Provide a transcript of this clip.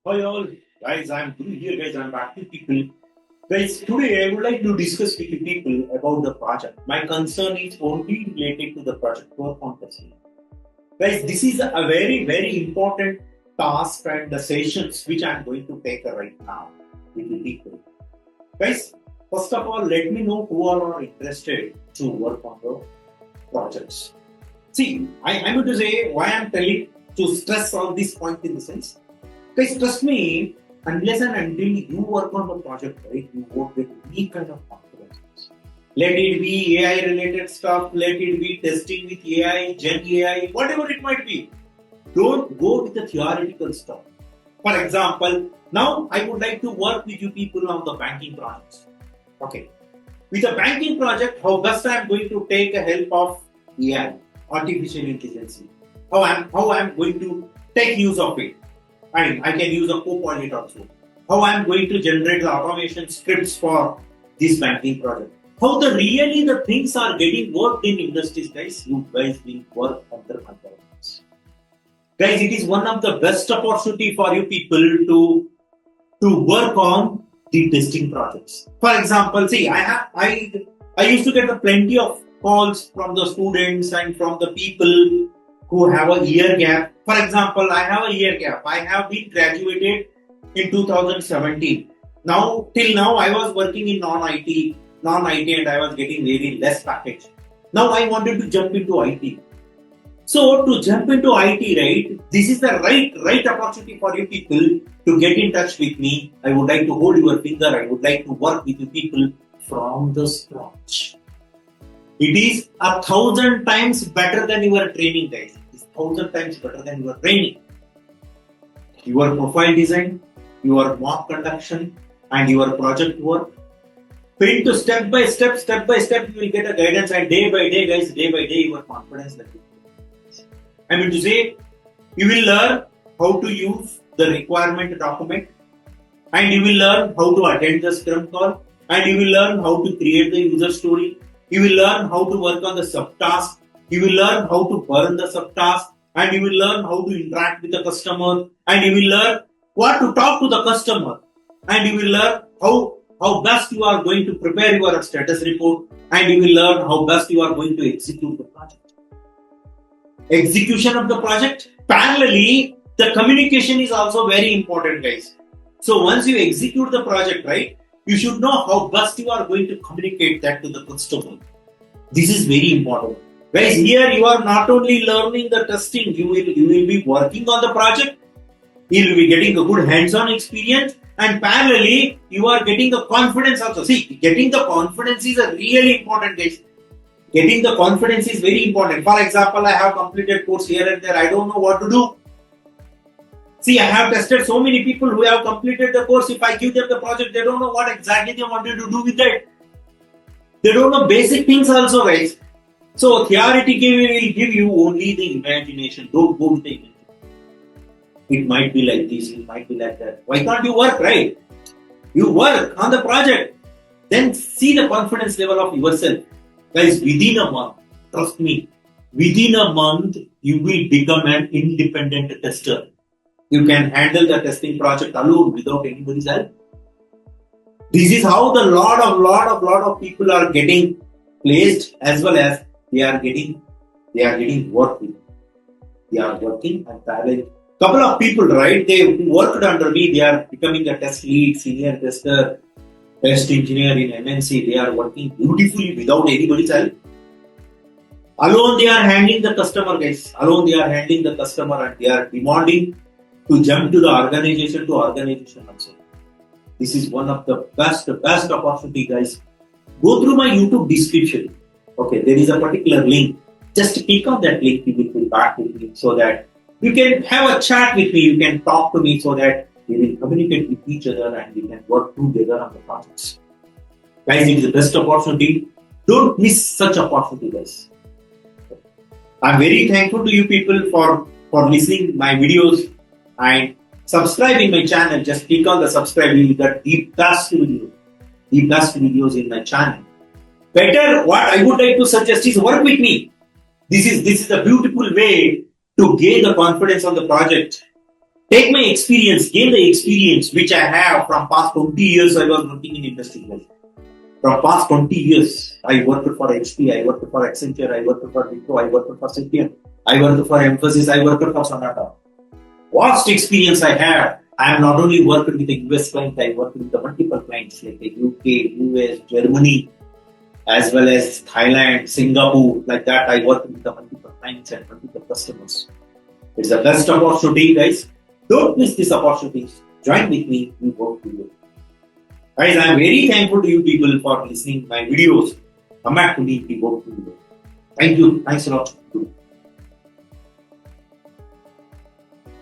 Hi all, guys. I'm Guru here, guys. I'm back to people. Guys, today I would like to discuss with you people about the project. My concern is only related to the project work on testing. Guys, this is a very important task and the sessions which I'm going to take right now with the people. Guys, first of all, let me know who all are interested to work on the projects. See, I'm going to say why I'm telling to stress all these points in the sense. Guys, trust me, unless and until you work on the project, right, you work with any kind of confidence. Let it be AI related stuff, let it be testing with AI, Gen AI, whatever it might be. Don't go with the theoretical stuff. For example, now I would like to work with you people on the banking projects. Okay. With a banking project, how best I am going to take a help of AI, artificial intelligence. How I'm going to take use of it. I can use a co-pilot also. How I am going to generate the automation scripts for this banking project. How the things are getting worked in industries, guys. You guys will work under controls. Guys, it is one of the best opportunity for you people to work on the testing projects. For example, see, I used to get plenty of calls from the students and from the people who have a year gap. For example, I have a year gap. I have been graduated in 2017. Now, till now, I was working in non-IT, and I was getting very less package. Now, I wanted to jump into IT. So, to jump into IT, right, this is the right opportunity for you people to get in touch with me. I would like to hold your finger. I would like to work with you people from the scratch. It is 1,000 times better than your training, guys. It is 1,000 times better than your training. Your profile design, your mock conduction, and your project work. Pin to step by step, you will get a guidance, and day by day, guys, your confidence level. I mean to say, you will learn how to use the requirement document, and you will learn how to attend the Scrum call, and you will learn how to create the user story. You will learn how to work on the subtask. You will learn how to burn the subtask, and you will learn how to interact with the customer, and you will learn what to talk to the customer, and you will learn how best you are going to prepare your status report, and you will learn how best you are going to execute the project. Execution of the project. Parallelly, the communication is also very important, guys. So once you execute the project, right, you should know how best you are going to communicate that to the customer. This is very important. Guys, here you are not only learning the testing, you will be working on the project, you will be getting a good hands-on experience, and parallelly, you are getting the confidence also. See, getting the confidence is a really important, guys. Getting the confidence is very important. For example, I have completed course here and there. I don't know what to do. See, I have tested so many people who have completed the course. If I give them the project, they don't know what exactly they wanted to do with it. They don't know basic things also, guys. So, theoretically will give you only the imagination. Don't go with the imagination. It might be like this, it might be like that. Why can't you work, right? You work on the project. Then see the confidence level of yourself. Guys, within a month, trust me, within a month, you will become an independent tester. You can handle the testing project alone without anybody's help. This is how the lot of people are getting placed, as well as they are getting work with. They are working and parallel. Couple of people, right? They worked under me. They are becoming a test lead, senior tester, test engineer in MNC. They are working beautifully without anybody's help. Alone they are handling the customer, guys. Alone they are handling the customer, and they are demanding to jump to the organization also. This is one of the best opportunity, guys. Go through my YouTube description. Okay, there is a particular link. Just click on that link, you will be back with me so that you can have a chat with me, you can talk to me so that we will communicate with each other and we can work together on the projects. Guys, it is the best opportunity. Don't miss such opportunity, guys. I'm very thankful to you people for listening my videos and subscribing my channel. Just click on the subscribe, you will get the best videos in my channel. Better, what I would like to suggest is work with me. This is a beautiful way to gain the confidence on the project. Take my experience, gain the experience which I have from past 20 years I was working in industry. From past 20 years, I worked for HP, I worked for Accenture, I worked for Wipro, I worked for Sapient, I worked for Mphasis, I worked for Sonata. Vast experience I have. I am not only worked with the US client, I worked with the multiple clients like the UK, US, Germany, as well as Thailand, Singapore. Like that, I worked with the multiple clients and multiple customers. It's the best opportunity, guys. Don't miss this opportunity. Join with me. We work together. Guys, I am very thankful to you people for listening to my videos. Come back to me. We work together. Thank you. Thanks a lot.